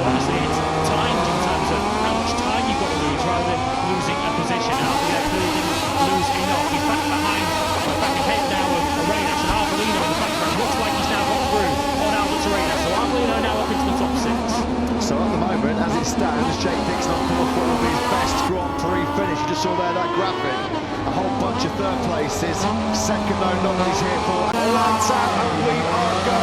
honestly, it's timed in terms of how much time you've got to lose rather than losing a position. And Albier clearly didn't lose enough. He's back behind, back ahead now of Arenas and Arbolino in the background. Looks like he's now got through on Albert Arenas. So Arbolino now up into the top 6. So at the moment, as it stands, Jake Dixon on course for one of his best Grand Prix finish. You just saw there that graphic. A whole bunch of third places. Second, no, not what he's here for. Lights out, and we are go.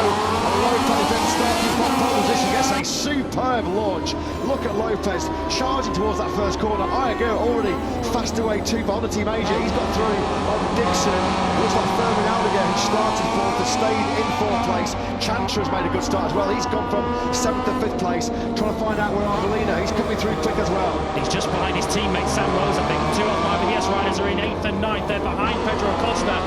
Lopez then starting from pole position, gets a superb launch. Look at Lopez charging towards that first corner. Iagura already fast away too far on the team Asia. He's got through on Dixon. Looks like Fermin Aldiger, who started fourth, has stayed in fourth place. Chantra has made a good start as well. He's gone from 7th to 5th place, trying to find out where Arbolino. He's coming through quick as well. He's just behind his teammate Sam Rose, I think. 2 of 5 ES riders are in 8th and 9th. They're behind Pedro Acosta.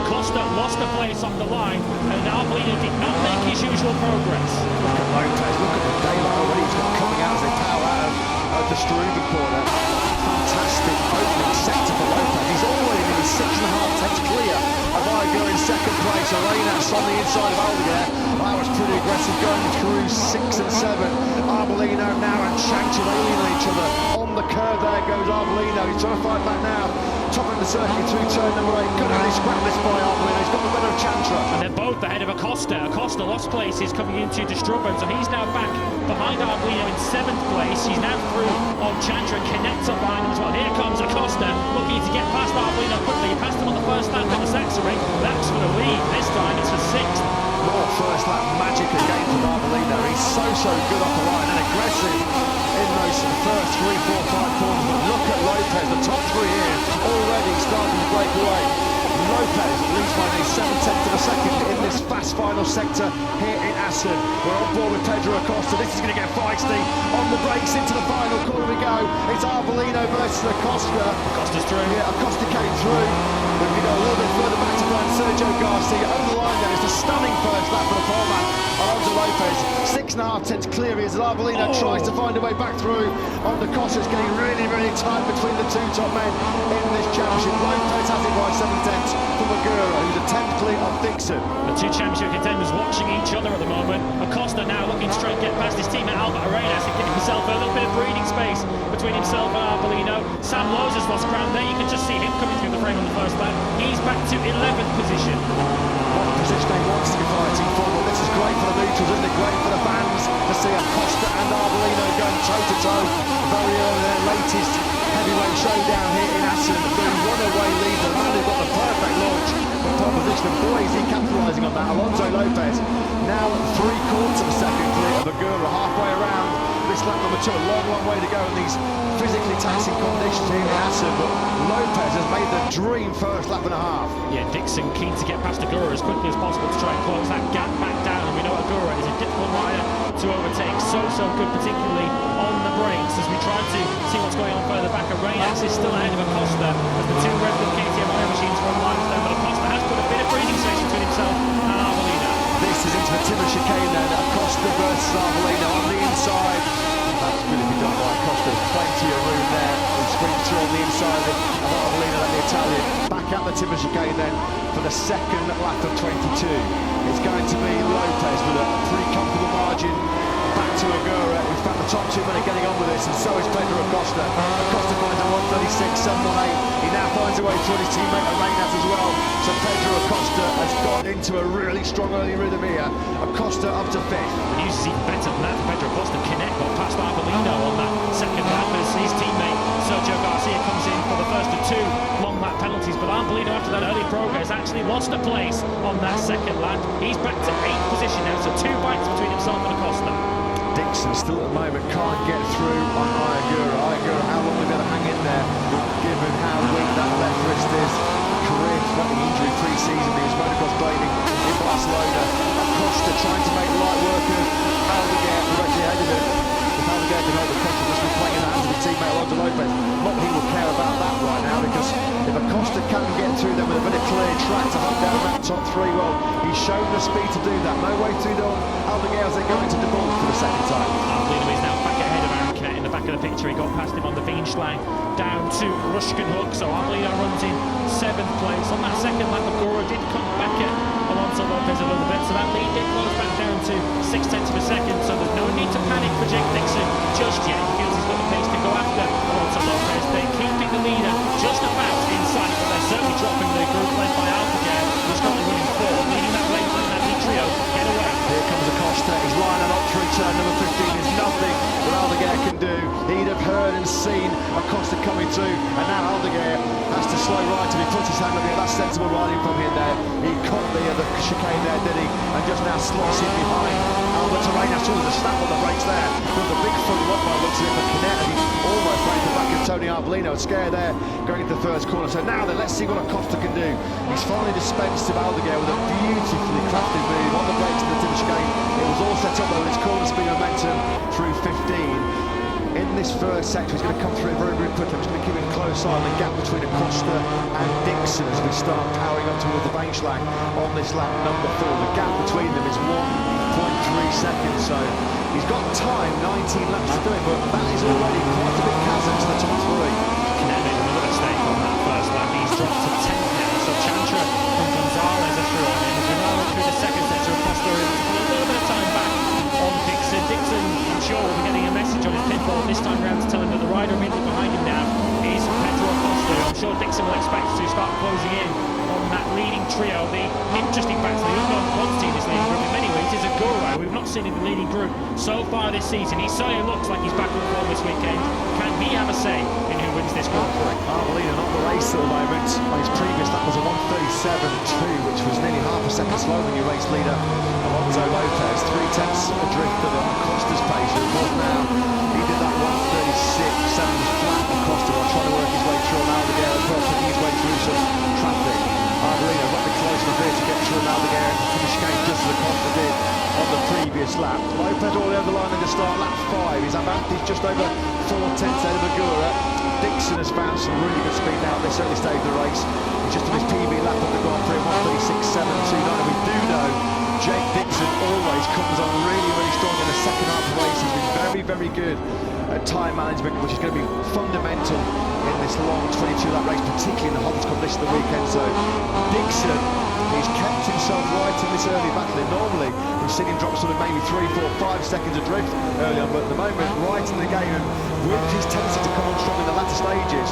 Acosta lost a place on the line, and Arbolino did not make his usual progress. Look at Lopez, look at the daylight already. He's got coming out as they power out of the Struben corner. Fantastic opening sector for Lopez. He's already nearly 6.5 tenths clear of Iagura in 2nd place. Arenas on the inside of Aldiger. That was pretty aggressive going through 6 and 7. Arbolino now and Chantra alien each other. On the curve there goes Arbolino. He's trying to fight back now. Top of the circuit through turn number 8. Good really scrap this by Arbolino. He's got the better of Chantra. And they're both ahead of Acosta. Acosta lost places coming into the Struben, so he's now back behind Arbolino in 7th place. He's now through on Chantra, connects up behind him as well. Here comes Acosta, looking to get past Arbolino quickly. He passed him on the first lap in the Saxony. That's for the lead. This time it's for 6th. More first lap magic again from Arbolino. He's so good off the line and aggressive in those first 3, 4, 5 corners. But look at Lopez, the top 3 here, already starting to break away. Lopez leads by nearly 7 tenths of a second in this fast final sector here in Assen. We're on board with Pedro Acosta. This is going to get feisty. On the brakes into the final corner we go. It's Arbolino versus Acosta. Acosta's through. Yeah, Acosta came through. But we go a little bit further back to find Sergio Garcia. Over the line there. It's a stunning first lap for the poleman. Alonso Lopez, 6.5 tenths clear he is. Arbolino tries to find a way back through on the Costa. It's getting really tight between the 2 top men in this championship. Lopez has it by 7 tenths from Agura, who's a 10th clear of Dixon. The 2 championship contenders watching each other at the moment. Acosta now looking to try and get past his teammate Albert Arenas and giving himself a little bit of breathing space between himself and Arbolino. Sam Lowe's has lost ground there. You can just see him coming through the frame on the first lap. He's back to 11th position. What a position he wants to be fighting for, but this is great for the neutrals, isn't it? Great for the fans to see Acosta and Arbolino going toe-to-toe very early in their latest heavyweight showdown here in Assen. The runaway lead, the man who got the perfect launch from pole position. And boy, is he capitalising on that. Alonso Lopez now 3/4 of a second clear of Agura, halfway around this lap number 2. A long way to go in these physically taxing conditions here in Assen, but Lopez has made the dream first lap and a half. Yeah, Dixon keen to get past Agura as quickly as possible to try and close that gap back down. And we know Agura is a difficult rider to overtake. So good, particularly on the brakes. As we try to see what's going on further back, Arenas is still ahead of Acosta as the 2 Red Bull KTM iron machines run lines down. But Acosta has put a bit of breathing space between himself and Arbolino. This is into the timber chicane then. Acosta versus Arbolino on the inside. That's going to be done by Acosta. There's plenty of room there. He's screamed through on the inside of Arbolino and the Italian. Back at the timber chicane then for the 2nd lap of 22. It's going to be Lopez with a pretty comfortable margin back to Agura. In fact, the top 2 men are getting on with this, and so is Pedro Acosta. Acosta finds a 1:36.718. He now finds a way through his teammate Arenas as well. So Pedro Acosta has got into a really strong early rhythm here. Acosta up to 5th. The news is even better than that for Pedro Acosta. Connect got past Arbolino on that 2nd lap as his teammate Sergio Garcia comes in for the first of 2 long lap penalties. But Arbolino, after that early progress, actually lost a place on that 2nd lap. He's back to 8th position now, so 2 bites between himself and Acosta. Dixon still at the moment can't get through on Iagura. Iagura, how long they're going to hang in there, given how weak that left wrist is. Career-threatening injury pre-season. He was motocross blading in Barcelona. Acosta trying to make light work of Aldiger directly ahead of him. If Aldiger can hold Acosta, must be playing in the hands of his teammate Alonso Lopez. Not that he will care about that right now, because if Acosta can get through them with a bit of clear track to hunt down that top 3, well, he's shown the speed to do that. No way through on Aldiger as they go into the ball for the 2nd time. Arbolino is now back ahead of Anka in the back of the picture. He got past him on the Weinschlang down to Rushken Hook, so Arbolino runs in 7th place. On that 2nd lap, Agura did come back at Alonso Lopez a little bit, so that lead did close back down to 6 tenths of a second, so there's no need to panic for Jake Dixon. he'd have heard and seen Acosta coming through, and now Aldeguer has to slow right and he puts his hand up here. That's sensible riding from him there. He caught the chicane there, did he? And just now slots in behind Alberto Reina. Saw there's a snap on the brakes there. With the big front lock by the looks of it for Canet, and he's almost right at the back of Tony Arbolino. Scare there going into the first corner. So now then, let's see what Acosta can do. He's finally dispensed of Aldeguer with a beautifully crafted move on the brakes of the Timber chicane. It was all set up though with its corner speed momentum through 15. In this first sector, he's going to come through very, very quickly. I'm just going to keep a close eye on the gap between Acosta and Dixon as we start powering up towards the Bankschlag on this lap number 4. The gap between them is 1.3 seconds, so he's got time, 19 laps to do it, but that is already quite a big chasm to the top 3. Canet made another mistake on that first lap. He's dropped to 10th now, so Chantra and Gonzalez are through on him. As we now went through the second sector, Acosta is a little bit of time back on Dixon. Dixon, I'm sure, will be getting a message on his pit board this time round to tell him that the rider immediately behind him now is Pedro Acosta. I'm sure Dixon will expect to start closing in on that leading trio. The interesting fact, the unknown quantity in this leading group in many ways is Agura. We've not seen in the leading group so far this season. He certainly looks like he's back on form this weekend. Can he have a say in who wins this Grand Prix? Arbolino not the race at the moment. His previous lap was a 1:37.2, which was nearly half a second slower than your race leader Alonso Lopez. 3/10 adrift of Acosta's pace. Of course now he did that 1:36.7 flat. Acosta while trying to work his way through Aldeguer as well, putting his way through some traffic. Arbolino got the close enough here to get through Aldeguer and finish game just as Acosta did on the previous lap. Lopez all over the line in the start, lap 5. He's just over 4/10 ahead of Agura. Dixon has found some really good speed now at this early stage of the race. He's just on his PB lap of the Grand Prix, 1:36.729. We do know Jake Dixon always comes on really, really strong in the second half of the race. He's been very, very good at time management, which is going to be fundamental in this long 22-lap race, particularly in the hottest conditions of the weekend. So Dixon, he's kept himself right in this early battle. Normally, we've seen him drop sort of maybe 3, 4, 5 seconds adrift early on, but at the moment, right in the game, and with his tendency to come on strong in the latter stages,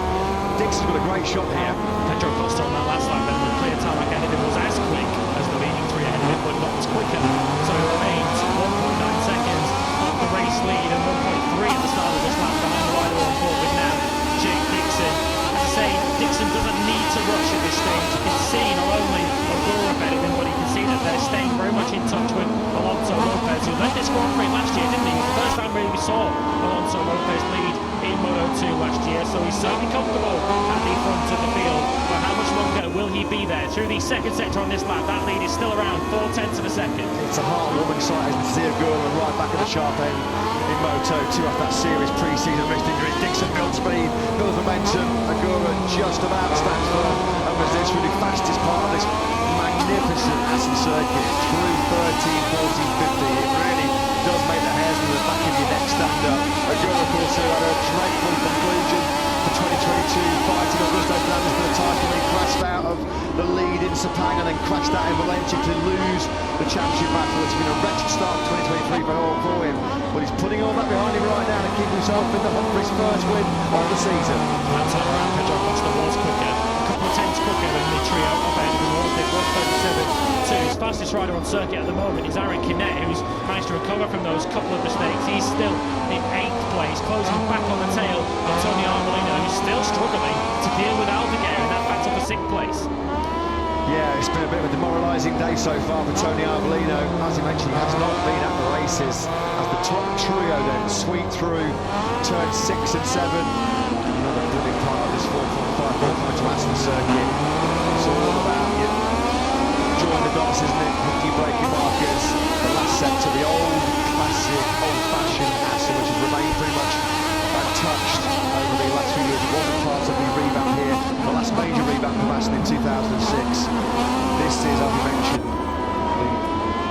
Dixon's got a great shot here. Pedro Acosta on that last lap, then the clear tarmac ahead of him was as quick as the leading 3 ahead of him, but not as quicker. So he remains 1.9 seconds off the race lead and 1.3 at the start of this lap behind the rider on board with now Jake Dixon. As I say, Dixon doesn't need to rush at this stage. You can see not only Agura ahead of him, but you can see that they're staying very much in touch with Alonso Lopez, who led this Grand Prix last year, didn't he? It was the first time really we saw Alonso Lopez lead in Moto2 last year, so he's certainly comfortable at the front of the field. But how much longer will he be there? Through the second sector on this lap, that lead is still around 4/10 of a second. It's a heartwarming sight as we see Agura right back at the sharp end in Moto2 after that serious pre-season wrist injury. Dixon builds speed, builds momentum. Agura just about stands firm and was this really fastest part of this magnificent Assen circuit through 13, 14, 50. It really does make the hairs on the back of your neck stand up. Agura, of course, who had a dreadful conclusion for 2022, fighting Augusto Fernandez for the title. He crashed out of the lead in Sepang and then crashed out in Valencia to lose the championship battle. It's been a wretched start to 2023 for him, but he's putting all that behind him right now to keep himself in the hunt for his first win of the season. That time around, Pedro Acosta was quicker, a couple of tenths quicker than the trio up ahead of him was. It was 37.2. His fastest rider on circuit at the moment is Aaron Canet, who's managed to recover from those couple of mistakes. He's still in 8th place, closing back on the tail of Tony Arbolino, who's still struggling to deal with Aldeguer in that battle for 6th place. Yeah, it's been a bit of a demoralising day so far for Tony Arbolino. As he mentioned, he has not been at the races as the top trio then sweep through turns 6 and 7. Another brilliant part of this 4.5 Moto2 Assen circuit. It's all about you. Join the dots, isn't it? Hookey braking markers. The last sector, the old classic, old-fashioned Assen, which has remained pretty much untouched over the last few years. It wasn't part of the revamp here, the last major revamp of Assen in 2006. This is, as we mentioned, the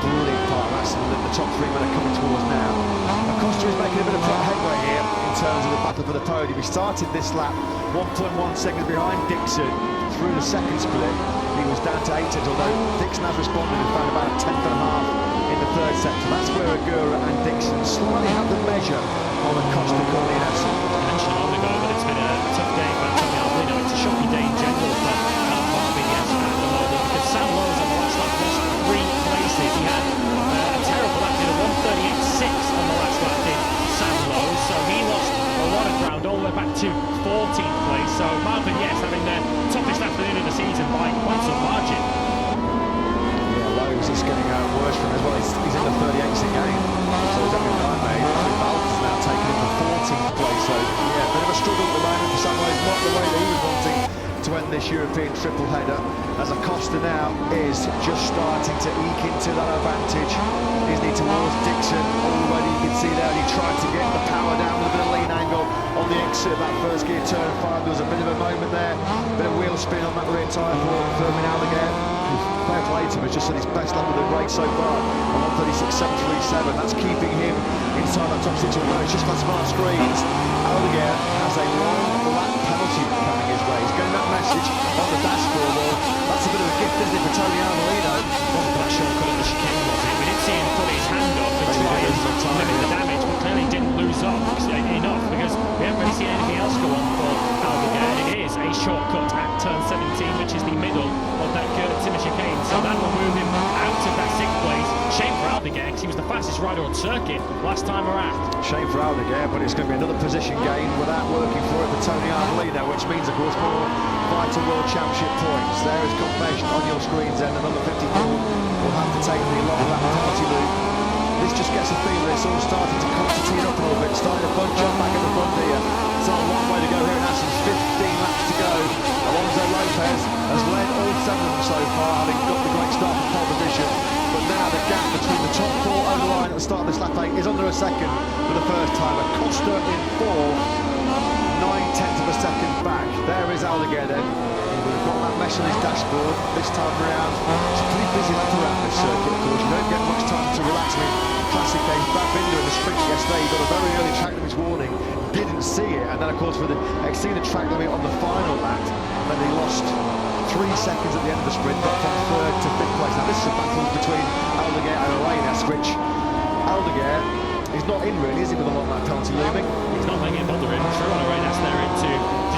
brilliant part of Assen that the top 3 men are coming towards now. Acosta is making a bit of headway here in terms of the battle for the podium. He started this lap 1.1 seconds behind Dixon through the second split. He was down to 8 tenths, although Dixon has responded and found about a 10th and a half in the third sector. That's where Agura and Dixon slightly have the measure on Acosta currently in Assen. I mentioned a moment ago that it's been a tough day for Tony Arbolino. It's a shocking day in general for BBS at the moment, because Sam Lowe's on the last lap lost 3 places. He had a terrible lap, did a 1:38.6 on the last lap, did Sam Lowe, so he lost a lot of the way back to 14th place. So Marvin, yes, having their toughest afternoon of the season by quite some margin. Yeah, Lowe's is getting worse for him as well. He's in the 38th again, so he's having a nightmare. Balance is now taking him to 14th place. So yeah, a bit of a struggle at the moment for some ways, not the way that he was wanting to end this European triple header, as Acosta now is just starting to eke into that advantage. He's need towards Dixon already. You can see there he tried to get the power down with a bit of lean angle on the exit of that first gear turn 5. There was a bit of a moment there, a bit of wheel spin on that rear tyre for Fermin Aldeguer. Fair play to him, has just at his best level of the race so far on 136.737. That's keeping him inside that top 6 of the race. Just got smart screens. Aldeguer has a long lap penalty coming his way. He's getting that message on the dashboard. Well, that's a bit of a gift, isn't it, for Tony Arbolino? Wasn't that shortcut at the chicane, was it? We did see him put his hand up and try and limit the damage, but clearly didn't lose off enough, because we haven't really seen anything else go on for Aldeguer. It is a shortcut at turn 17, which is the middle of that Timmer chicane, so that will move him out of that 6th place. Shame for Aldeguer, because he was the fastest rider on circuit last time around. Shame for Aldeguer, but it's going to be another position gain without working for it for Tony Arbolino, which means, of course, more vital World Championship points. There is confirmation on your screens, and another 54 will have to take the long lap penalty loop. This just gets a feel that it's all starting to concertina up a little bit, starting to bunch up back at the front here. It's not a long way to go here in Assen, 15 laps to go. Alonso Lopez has led all 7 of them so far, having got the great start from pole position. But now the gap between the top 4 over the line at the start of this lap 8 is under a second for the first time. Acosta in 4th, 9/10 of a second back. There is Aldeguer then. We've got that mesh on his dashboard this time around. It's a pretty busy lap around this circuit, of course. You don't get much time to relax. I mean, classic case back window in the sprint yesterday. He got a very early track limits warning, didn't see it, and then of course exceeded the track limit on the final lap. Then he lost 3 seconds at the end of the sprint, got from 3rd to 5th place. Now this is a battle between Aldeguer and Arenas, which Aldeguer is not in really, is he, with a long lap penalty looming? He's not letting it bother him. Through on Arenas there into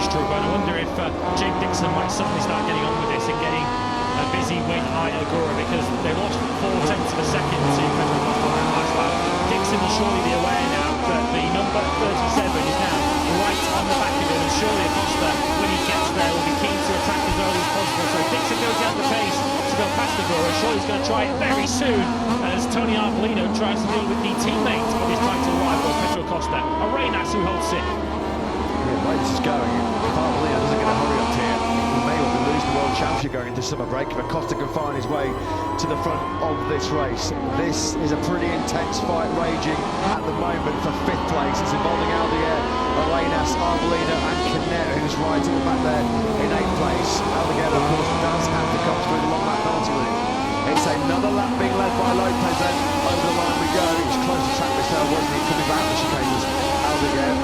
Struve. And I wonder if Jake Dixon might suddenly start getting on with this and getting a busy win at Agora, because they lost 4/10 of a second to Pedro Acosta on that last lap. Dixon will surely be aware now that the number 37 is now right on the back of him, and surely Acosta, when he gets there, will be keen to attack as early as possible. So Dixon goes down the pace to go past Agora. Surely he's going to try it very soon, as Tony Arbolino tries to deal with the teammate of his title rival, Pedro Acosta. Arenas, who holds 6th. Yeah, the way this is going, if Arbolino doesn't get a hurry up here, he may well be losing the World Championship going into summer break. If Acosta can find his way to the front of this race. This is a pretty intense fight raging at the moment for 5th place. It's involving Aldeguer, Arenas, Arbolino and Canet, who's right at the back there in 8th place. Aldeguer, of course, does have to come through the long lap penalty loop. It's another lap being led by Lopez then. Over the line we go. It was close to track this there, wasn't he? Coming back the chicane was Aldeguer.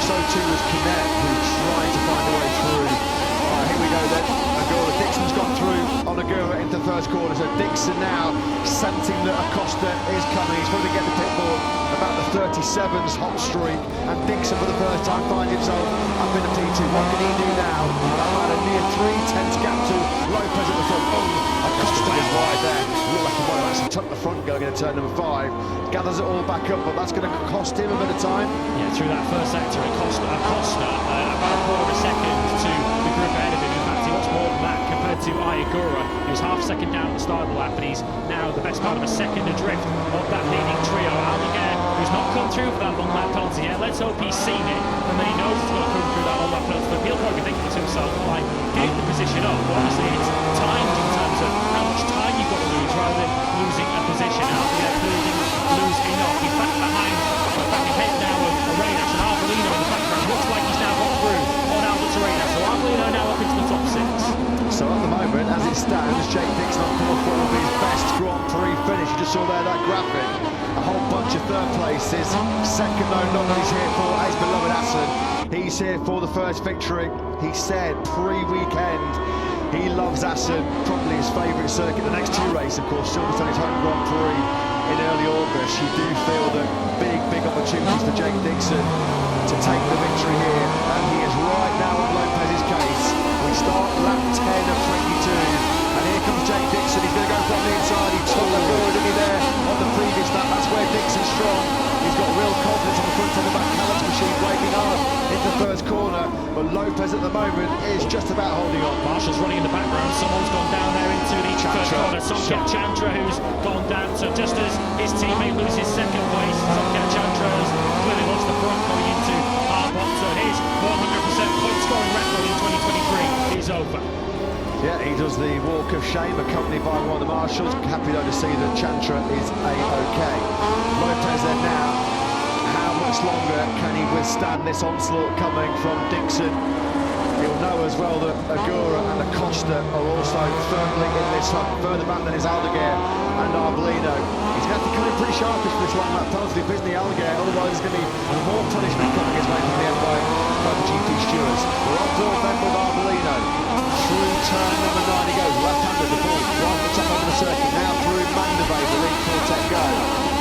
So too was Canet, who tried to find a way through. Alright, here we go then. Agora, Dixon's gone through on Agora into the first corner. So Dixon now sensing that Acosta is coming. He's going to get the pit board about the 37's hot streak. And Dixon for the first time finds himself up in the P2. What can he do now? About a near 3/10 gap to Lopez at the front. Acosta is wide there. Looked like he might have actually tucked the front going into turn number 5. Gathers it all back up, but that's going to cost him a bit of time. Yeah, through that first sector, Acosta about a quarter of a second to the group ahead of him. In fact, he lost more than that compared to Agora. He was half a second down at the start of the lap, and he's now the best part of a second adrift of that leading trio. Aldeguer, who's not come through for that long lap penalty yet. Let's hope he's seen it, and then he knows he's going to come through that long lap penalty. But he'll probably be thinking to himself, like, get the position up. But obviously, it's timed in terms of how much time you've got to lose rather than losing a position. Aldeguer clearly didn't lose enough. He's back behind, back ahead now with Arenas, and Arbolino in the background. Looks like he's now got through on Albert Arenas. So Arbolino now up into the top 6. So at the moment, as it stands, Jake Dixon on course for will be his best Grand Prix finish. You just saw there that graphic. A whole bunch of 3rd places. Second though, not what he's here for, his beloved Assen. He's here for the first victory. He said pre-weekend he loves Assen, probably his favourite circuit. The next 2 races, of course, Silverstone's home Grand Prix in early August. You do feel that big opportunities for Jake Dixon to take the victory here, and he is right now on Lopez's case. We start lap 10 of 22, and here comes Jake Dixon. He's going to go from the inside. He took the forward, didn't he, there on the previous lap? That's where Dixon's strong. He's got real confidence on the front and the back. Callum's machine braking hard into first corner, but Lopez at the moment is just about holding on. Marshall's running in the background. Someone's gone down there into the first corner. Somkiat Chantra, who's gone down. So just as his teammate loses second place, Somkiat Chantra has clearly lost the front going into Arbon. So his 100% point scoring record in 2023 is over. Yeah, he does the walk of shame, accompanied by one of the marshals. Happy though to see that Chantra is A-OK. Lopez then now. How much longer can he withstand this onslaught coming from Dixon? He'll know as well that Agura and Acosta are also firmly in this hunt. Further back than is Aldeguer and Arbolino. He's going to have to come in pretty sharpish for this long lap penalty, isn't he, Aldeguer? Otherwise there's going to be more punishment coming his way from the end by MotoGP stewards. We're on board then with Arbolino. Through turn number 9 he goes, left-handed the ball, right the top of the circuit, now through Mandevay, the lead quartet go.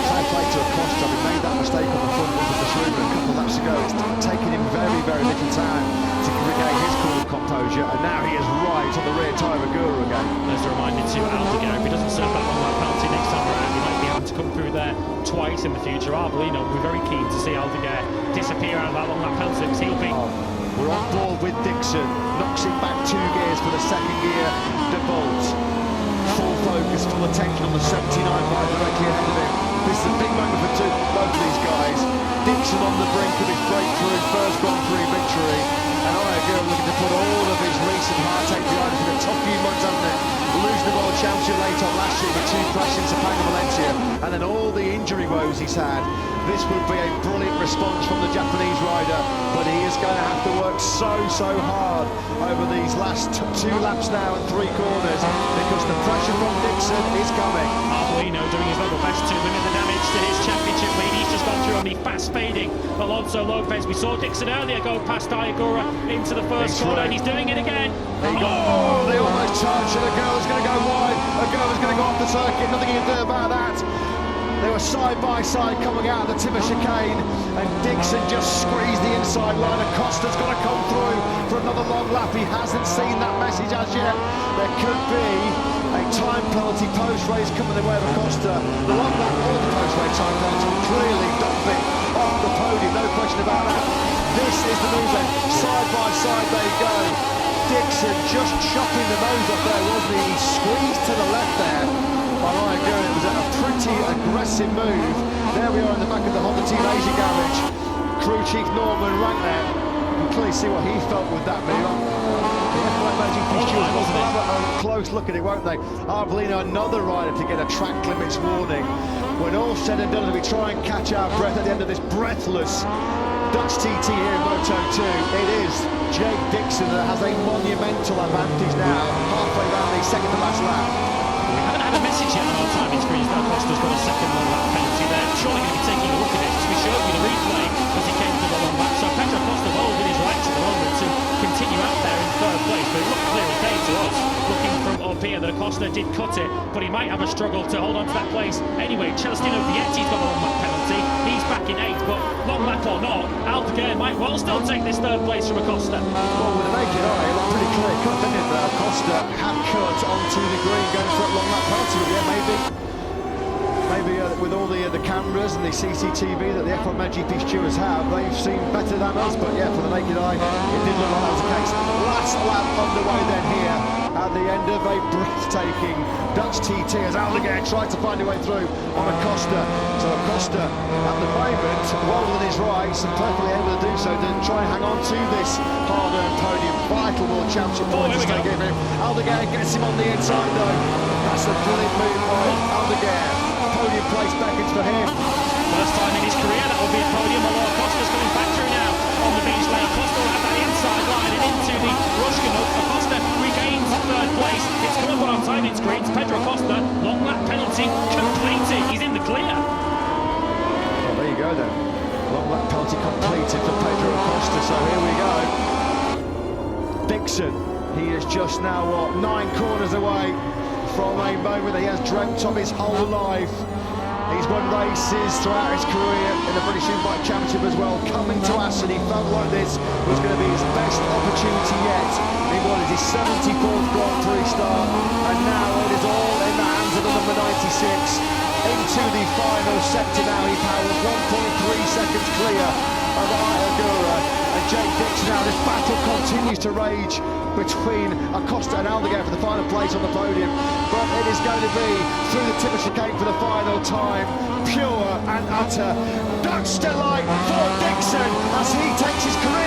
Fair play to Acosta, he made that mistake on the front of the Schroeder a couple of laps ago. It's taken him very, very little time to regain his cool composure, and now he is right on the rear tyre of Agura again. There's a reminder to Aldeguer, if he doesn't serve that long lap penalty next time around, he might be able to come through there twice in the future. Arbolino will be very keen to see Aldeguer disappear out of that long lap penalty, because he'll be... We're on board with Dixon, knocks him back 2 gears for the second gear, De Bolt. Full focus, full attention on the 79 right directly ahead of him. This is a big moment for both of these guys. Dixon on the brink of his breakthrough, first Grand Prix victory. And Agura looking to put all of his recent heartache behind him for the top few months, hasn't it? Losing the World Championship late on last year with 2 crashes in Sepang Valencia, and then all the injury woes he's had. This would be a brilliant response from the Japanese rider, but he is going to have to work so hard over these last 2 laps now and 3 corners, because the pressure from Dixon is coming. Arbolino doing his level best to limit the damage to his championship lead. He's just gone through on the fast fading Alonso Lopez. We saw Dixon earlier go past Agura into the first corner, and he's doing it again. Oh, they almost touched, and Agura's going to go wide. Agura's going to go off the circuit, nothing you can do about that. They were side by side coming out of the Timber chicane, and Dixon just squeezed the inside line. Acosta's got to come through for another long lap. He hasn't seen that message as yet. There could be a time penalty post-race coming the way of Acosta. The long lap or the post-race time penalty will clearly dump it off the podium, no question about that. This is the move then. Side by side they go. Dixon just chopping the nose off there, wasn't he? He squeezed to the left there. It was a pretty aggressive move. There we are in the back of the Honda Team Asia garage. Crew chief Norman Rank there. You can clearly see what he felt with that move. We'll have a close look at it, won't they? Arbolino, another rider to get a track limits warning. When all's said and done, as we try and catch our breath at the end of this breathless Dutch TT here in Moto2, it is Jake Dixon that has a monumental advantage now, halfway down the second to last lap. We haven't had a message yet on our timing screens that Acosta's got a second long lap penalty there. Surely going to be taking a look at it, because we showed you the replay as he came to the long lap. So Pedro Acosta well within his rights at the moment to continue out there in 3rd place, but it looked clear as day to us, looking from up here, that Acosta did cut it, but he might have a struggle to hold on to that place. Anyway, Celestino Vietti's got a long lap penalty. He's back in 8th, but long lap or not, Aldeguer might well still take this 3rd place from Acosta. Well, with the naked eye, it looked pretty clear cut, didn't it, that Acosta had cut onto the green going for a long lap penalty. Yeah, maybe with all the cameras and the CCTV that the F1 MotoGP stewards have, they've seen better than us, but yeah, for the naked eye, it did look like that was the case. Last lap underway then here at the end of a breathtaking Dutch TT as Aldeguer tried to find a way through on Acosta. So Acosta at the moment well within his rights and perfectly able to do so to try and hang on to this hard-earned podium. Vital World Championship points to give him. Aldeguer gets him on the inside though. That's a brilliant move by Aldeguer. Podium place beckons for him. First time in his career that will be a podium, although Acosta's coming back through now on the beach lane. Acosta will have that inside line and into the Rushkin hook. Acosta regains 3rd place. It's come up on our timing screens. Pedro Acosta, long lap penalty completed. He's in the clear. Well, there you go then. Long lap penalty completed for Pedro Acosta. So here we go. Dixon, he is just now, 9 corners away from a moment that he has dreamt of his whole life. He's won races throughout his career in the British Superbike Championship as well. Coming to Assen, he felt like this was going to be his best opportunity yet. He wanted his 74th Grand Prix start, and now it is all in the hands of the number 96. Into into the final sector now. He powers 1.3 seconds clear of Iberia and Jake Dixon. Now this battle continues to rage between Acosta and Aldeguer for the final place on the podium, but it is going to be through the tip of chicane for the final time. Pure and utter Dutch delight for Dixon as he takes his career